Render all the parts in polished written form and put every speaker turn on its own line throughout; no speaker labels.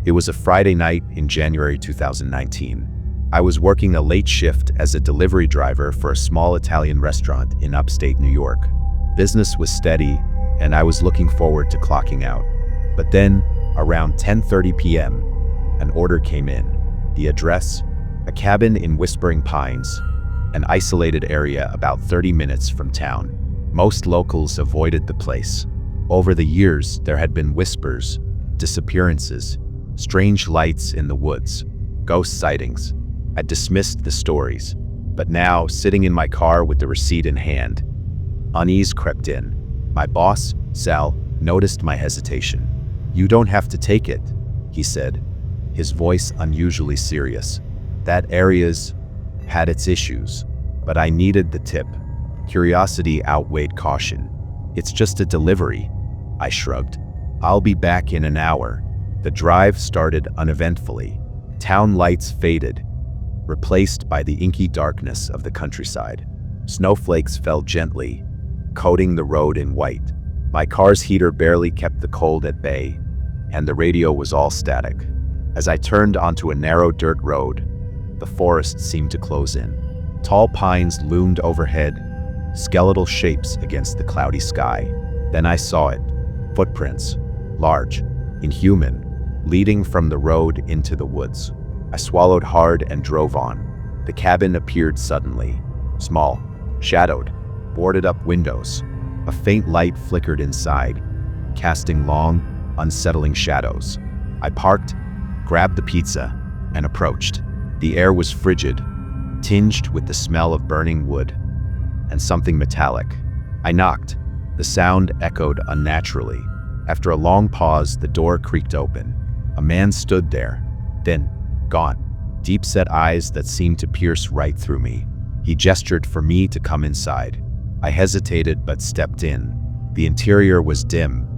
It was a Friday night in January 2019. I was working a late shift as a delivery driver for a small Italian restaurant in upstate New York. Business was steady, and I was looking forward to clocking out. But then, around 10:30 p.m., an order came in. The address? A cabin in Whispering Pines, an isolated area about 30 minutes from town. Most locals avoided the place. Over the years, there had been whispers, disappearances, strange lights in the woods, ghost sightings. I dismissed the stories, but now, sitting in my car with the receipt in hand, unease crept in. My boss, Sal, noticed my hesitation. "You don't have to take it," he said, his voice unusually serious. That area's had its issues, but I needed the tip. Curiosity outweighed caution. "It's just a delivery," I shrugged. "I'll be back in an hour." The drive started uneventfully. Town lights faded, replaced by the inky darkness of the countryside. Snowflakes fell gently, coating the road in white. My car's heater barely kept the cold at bay, and the radio was all static. As I turned onto a narrow dirt road, the forest seemed to close in. Tall pines loomed overhead, skeletal shapes against the cloudy sky. Then I saw it. Footprints, large, inhuman, leading from the road into the woods. I swallowed hard and drove on. The cabin appeared suddenly. Small, shadowed, boarded up windows. A faint light flickered inside, casting long, unsettling shadows. I parked, grabbed the pizza, and approached. The air was frigid, tinged with the smell of burning wood and something metallic. I knocked. The sound echoed unnaturally. After a long pause, the door creaked open. A man stood there, thin, gaunt, deep-set eyes that seemed to pierce right through me. He gestured for me to come inside. I hesitated but stepped in. The interior was dim,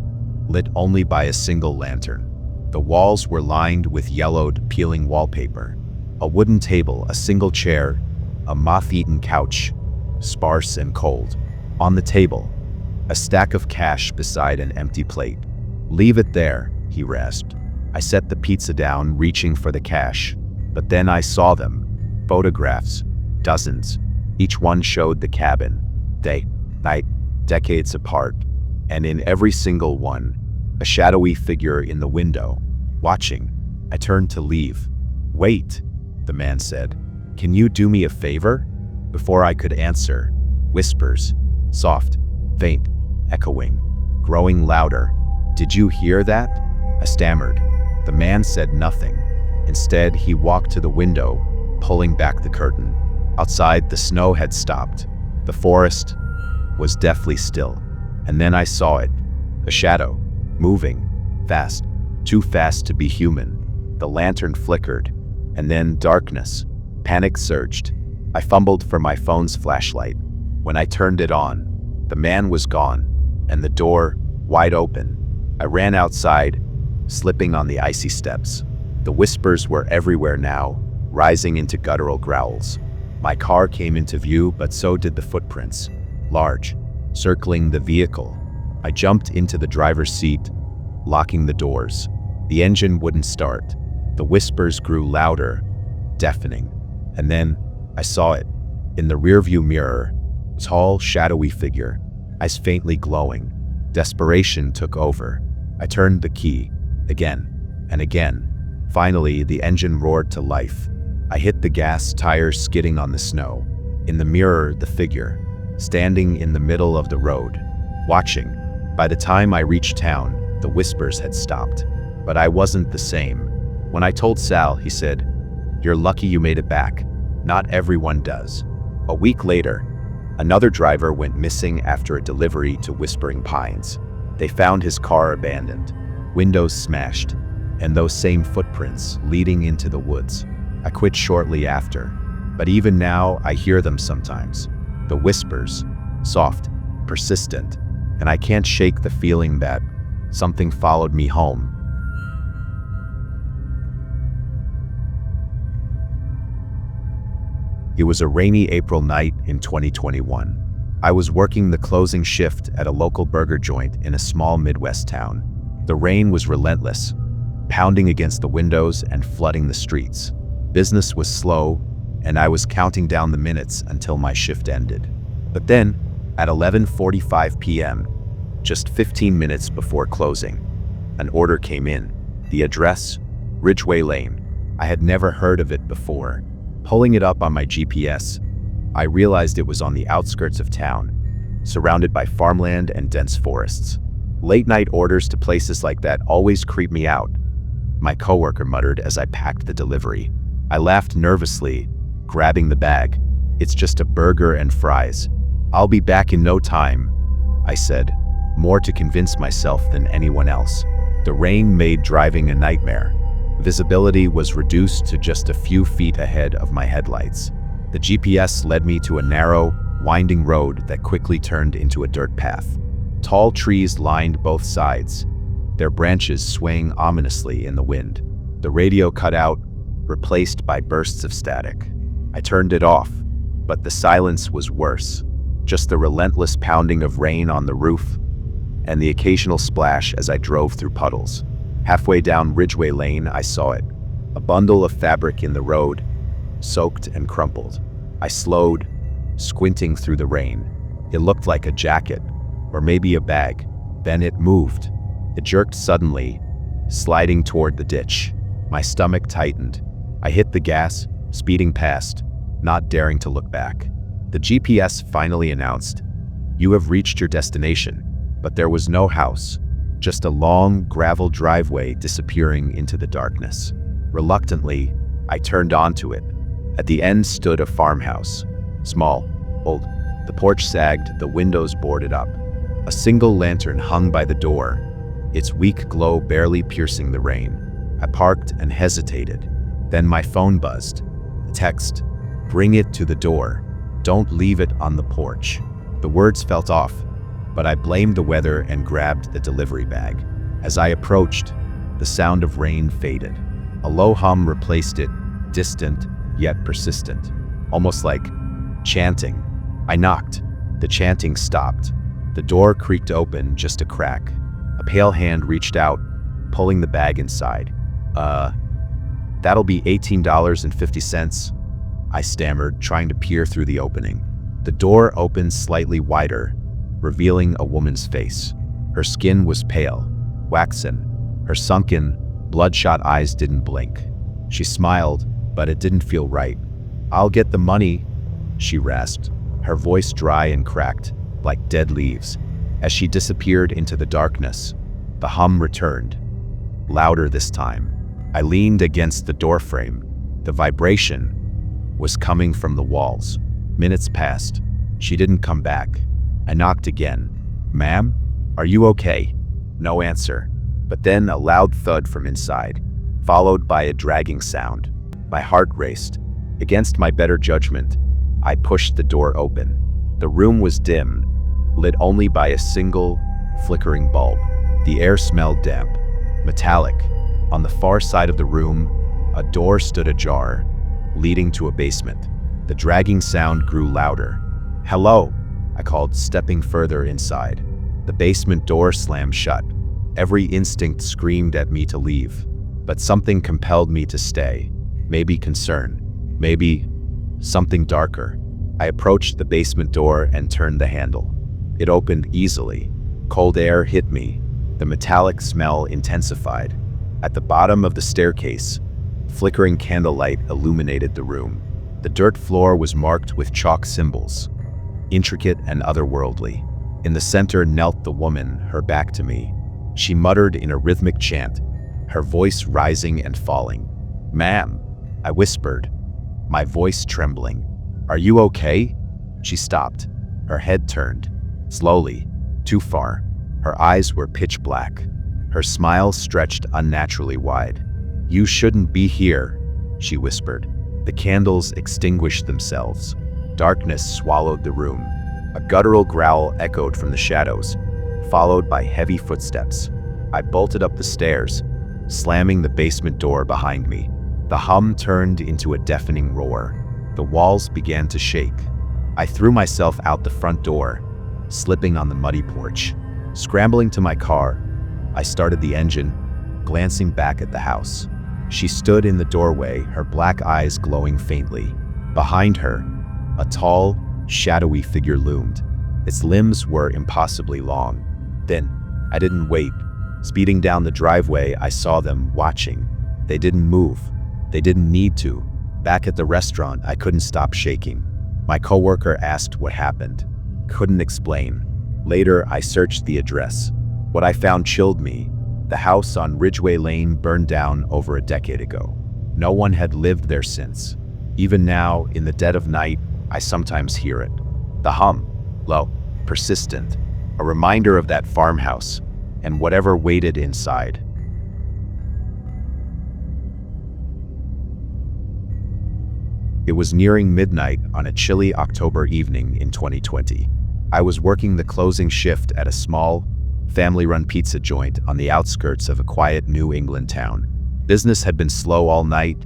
lit only by a single lantern. The walls were lined with yellowed, peeling wallpaper. A wooden table, a single chair, a moth-eaten couch, sparse and cold. On the table, a stack of cash beside an empty plate. "Leave it there," he rasped. I set the pizza down, reaching for the cash. But then I saw them. Photographs. Dozens. Each one showed the cabin. Day, night, decades apart. And in every single one, a shadowy figure in the window, watching. I turned to leave. "Wait," the man said. "Can you do me a favor?" Before I could answer, whispers. Soft, faint, echoing, growing louder. "Did you hear that?" I stammered. The man said nothing. Instead, he walked to the window, pulling back the curtain. Outside, the snow had stopped. The forest was deathly still. And then I saw it. A shadow, moving, fast, too fast to be human. The lantern flickered, and then darkness. Panic surged. I fumbled for my phone's flashlight. When I turned it on, the man was gone, and the door wide open. I ran outside, slipping on the icy steps. The whispers were everywhere now, rising into guttural growls. My car came into view, but so did the footprints, large, circling the vehicle. I jumped into the driver's seat, locking the doors. The engine wouldn't start. The whispers grew louder, deafening. And then I saw it. In the rearview mirror, a tall, shadowy figure, eyes faintly glowing. Desperation took over. I turned the key, again and again. Finally, the engine roared to life. I hit the gas, tires skidding on the snow. In the mirror, the figure, standing in the middle of the road, watching. By the time I reached town, the whispers had stopped. But I wasn't the same. When I told Sal, he said, "You're lucky you made it back. Not everyone does." A week later, another driver went missing after a delivery to Whispering Pines. They found his car abandoned, windows smashed, and those same footprints leading into the woods. I quit shortly after, but even now I hear them sometimes. The whispers, soft, persistent, and I can't shake the feeling that something followed me home. It was a rainy April night in 2021. I was working the closing shift at a local burger joint in a small Midwest town. The rain was relentless, pounding against the windows and flooding the streets. Business was slow, and I was counting down the minutes until my shift ended. But then, at 11:45 p.m., just 15 minutes before closing, an order came in. The address? Ridgeway Lane. I had never heard of it before. Pulling it up on my GPS, I realized it was on the outskirts of town, surrounded by farmland and dense forests. Late-night orders to places like that always creep me out, my coworker muttered as I packed the delivery. I laughed nervously, grabbing the bag. It's just a burger and fries. I'll be back in no time, I said, more to convince myself than anyone else. The rain made driving a nightmare. Visibility was reduced to just a few feet ahead of my headlights. The GPS led me to a narrow, winding road that quickly turned into a dirt path. Tall trees lined both sides, their branches swaying ominously in the wind. The radio cut out, replaced by bursts of static. I turned it off, but the silence was worse. Just the relentless pounding of rain on the roof, and the occasional splash as I drove through puddles. Halfway down Ridgeway Lane, I saw it. A bundle of fabric in the road, soaked and crumpled. I slowed, squinting through the rain. It looked like a jacket, or maybe a bag. Then it moved. It jerked suddenly, sliding toward the ditch. My stomach tightened. I hit the gas, speeding past, not daring to look back. The GPS finally announced, "You have reached your destination." But there was no house, just a long gravel driveway disappearing into the darkness. Reluctantly, I turned onto it. At the end stood a farmhouse. Small, old. The porch sagged, the windows boarded up. A single lantern hung by the door, its weak glow barely piercing the rain. I parked and hesitated. Then my phone buzzed. A text, "Bring it to the door. Don't leave it on the porch." The words felt off, but I blamed the weather and grabbed the delivery bag. As I approached, the sound of rain faded. A low hum replaced it, distant yet persistent, almost like chanting. I knocked. The chanting stopped. The door creaked open just a crack. A pale hand reached out, pulling the bag inside. That'll be $18.50, I stammered, trying to peer through the opening. The door opened slightly wider, revealing a woman's face. Her skin was pale, waxen. Her sunken, bloodshot eyes didn't blink. She smiled, but it didn't feel right. "I'll get the money," she rasped, her voice dry and cracked, like dead leaves. As she disappeared into the darkness, the hum returned, louder this time. I leaned against the doorframe. The vibration was coming from the walls. Minutes passed. She didn't come back. I knocked again. "Ma'am, are you okay?" No answer. But then a loud thud from inside, followed by a dragging sound. My heart raced. Against my better judgment, I pushed the door open. The room was dim, lit only by a single, flickering bulb. The air smelled damp, metallic. On the far side of the room, a door stood ajar, leading to a basement. The dragging sound grew louder. "Hello," I called, stepping further inside. The basement door slammed shut. Every instinct screamed at me to leave, but something compelled me to stay. Maybe concern, maybe something darker. I approached the basement door and turned the handle. It opened easily. Cold air hit me. The metallic smell intensified. At the bottom of the staircase, flickering candlelight illuminated the room. The dirt floor was marked with chalk symbols, intricate and otherworldly. In the center knelt the woman, her back to me. She muttered in a rhythmic chant, her voice rising and falling. "Ma'am," I whispered, my voice trembling. "Are you okay?" She stopped. Her head turned. Slowly. Too far. Her eyes were pitch black. Her smile stretched unnaturally wide. "You shouldn't be here," she whispered. The candles extinguished themselves. Darkness swallowed the room. A guttural growl echoed from the shadows, followed by heavy footsteps. I bolted up the stairs, slamming the basement door behind me. The hum turned into a deafening roar. The walls began to shake. I threw myself out the front door, slipping on the muddy porch. Scrambling to my car, I started the engine, glancing back at the house. She stood in the doorway, her black eyes glowing faintly. Behind her, a tall, shadowy figure loomed. Its limbs were impossibly long. Then, I didn't wait. Speeding down the driveway, I saw them watching. They didn't move. They didn't need to. Back at the restaurant, I couldn't stop shaking. My coworker asked what happened. Couldn't explain. Later, I searched the address. What I found chilled me. The house on Ridgeway Lane burned down over a decade ago. No one had lived there since. Even now, in the dead of night, I sometimes hear it. The hum, low, persistent, a reminder of that farmhouse and whatever waited inside. It was nearing midnight on a chilly October evening in 2020. I was working the closing shift at a small, family-run pizza joint on the outskirts of a quiet New England town. Business had been slow all night,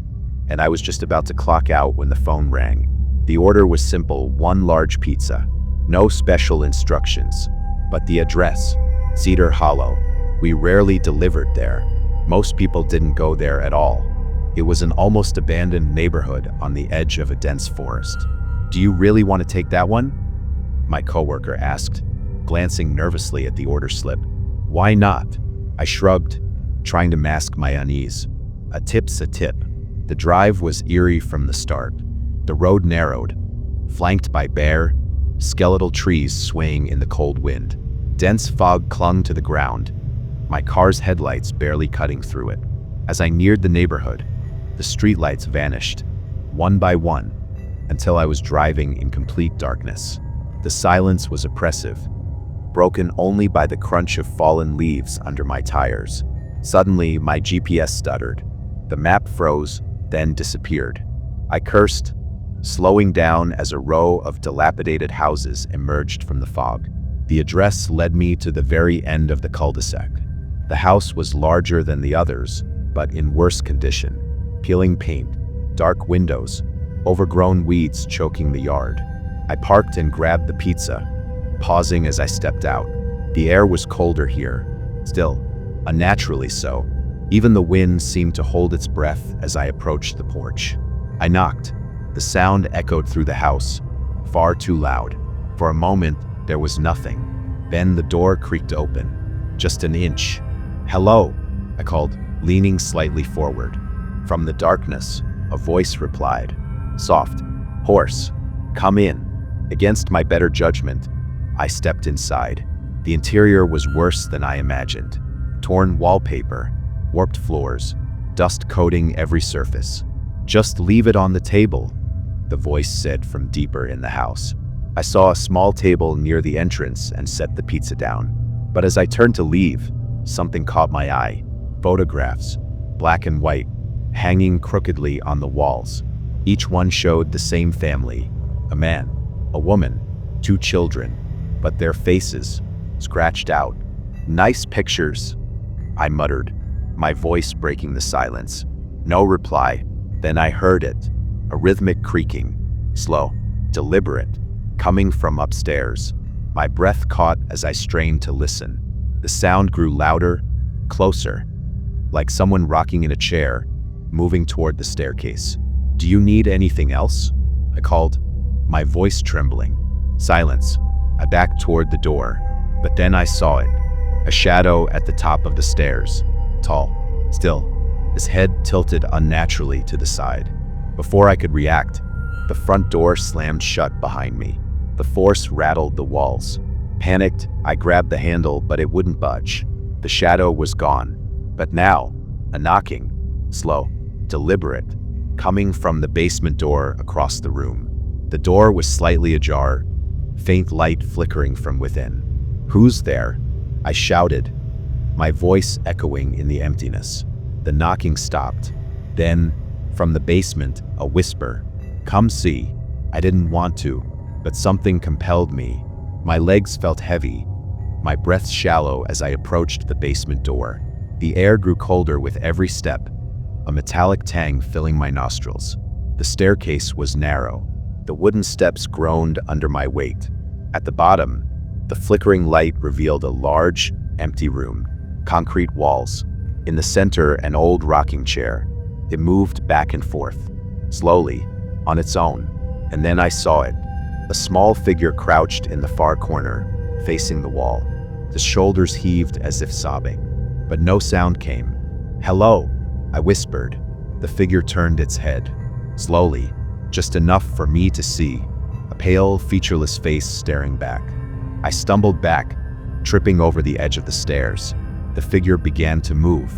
and I was just about to clock out when the phone rang. The order was simple, one large pizza. No special instructions. But the address, Cedar Hollow. We rarely delivered there. Most people didn't go there at all. It was an almost abandoned neighborhood on the edge of a dense forest. "Do you really want to take that one?" my coworker asked, glancing nervously at the order slip. "Why not?" I shrugged, trying to mask my unease. A tip's a tip. The drive was eerie from the start. The road narrowed, flanked by bare, skeletal trees swaying in the cold wind. Dense fog clung to the ground, my car's headlights barely cutting through it. As I neared the neighborhood, the streetlights vanished, one by one, until I was driving in complete darkness. The silence was oppressive, broken only by the crunch of fallen leaves under my tires. Suddenly, my GPS stuttered. The map froze, then disappeared. I cursed, slowing down as a row of dilapidated houses emerged from the fog. The address led me to the very end of the cul-de-sac. The house was larger than the others, but in worse condition. Peeling paint, dark windows, overgrown weeds choking the yard. I parked and grabbed the pizza, pausing as I stepped out. The air was colder here, still, unnaturally so. Even the wind seemed to hold its breath as I approached the porch. I knocked. The sound echoed through the house, far too loud. For a moment, there was nothing. Then the door creaked open, just an inch. "Hello," I called, leaning slightly forward. From the darkness, a voice replied, soft, hoarse, "Come in." Against my better judgment, I stepped inside. The interior was worse than I imagined. Torn wallpaper, warped floors, dust coating every surface. "Just leave it on the table," the voice said from deeper in the house. I saw a small table near the entrance and set the pizza down. But as I turned to leave, something caught my eye. Photographs, black and white, hanging crookedly on the walls. Each one showed the same family, a man, a woman, 2 children, but their faces, scratched out. "Nice pictures," I muttered, my voice breaking the silence. No reply. Then I heard it, a rhythmic creaking, slow, deliberate, coming from upstairs. My breath caught as I strained to listen. The sound grew louder, closer, like someone rocking in a chair, moving toward the staircase. "Do you need anything else?" I called, my voice trembling. Silence. I backed toward the door, but then I saw it, a shadow at the top of the stairs, tall, still, his head tilted unnaturally to the side. Before I could react, the front door slammed shut behind me. The force rattled the walls. Panicked, I grabbed the handle, but it wouldn't budge. The shadow was gone. But now, a knocking, slow, deliberate, coming from the basement door across the room. The door was slightly ajar, faint light flickering from within. "Who's there?" I shouted, my voice echoing in the emptiness. The knocking stopped. Then, from the basement, a whisper, "Come see." I didn't want to, but something compelled me. My legs felt heavy, my breath shallow as I approached the basement door. The air grew colder with every step, a metallic tang filling my nostrils. The staircase was narrow. The wooden steps groaned under my weight. At the bottom, the flickering light revealed a large, empty room. Concrete walls. In the center, an old rocking chair. It moved back and forth, slowly, on its own. And then I saw it. A small figure crouched in the far corner, facing the wall. The shoulders heaved as if sobbing. But no sound came. "Hello," I whispered. The figure turned its head. Slowly, just enough for me to see. A pale, featureless face staring back. I stumbled back, tripping over the edge of the stairs. The figure began to move.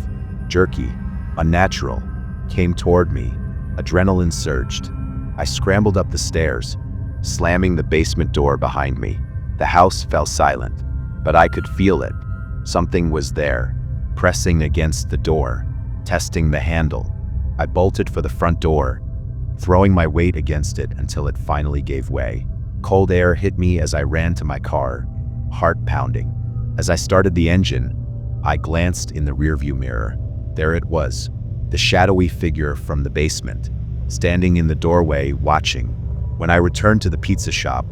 Jerky, unnatural, came toward me. Adrenaline surged. I scrambled up the stairs, slamming the basement door behind me. The house fell silent, but I could feel it. Something was there, pressing against the door, testing the handle. I bolted for the front door, throwing my weight against it until it finally gave way. Cold air hit me as I ran to my car, heart pounding. As I started the engine, I glanced in the rearview mirror. There it was, the shadowy figure from the basement, standing in the doorway watching. When I returned to the pizza shop,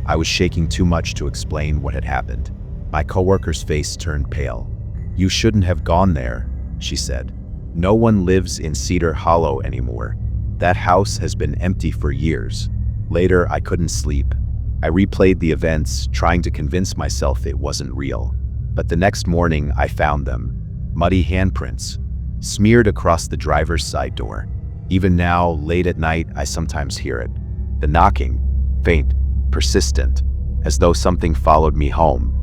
I was shaking too much to explain what had happened. My coworker's face turned pale. "You shouldn't have gone there," she said. "No one lives in Cedar Hollow anymore. That house has been empty for years." Later, I couldn't sleep. I replayed the events, trying to convince myself it wasn't real. But the next morning, I found them. Muddy handprints, smeared across the driver's side door. Even now, late at night, I sometimes hear it. The knocking, faint, persistent, as though something followed me home.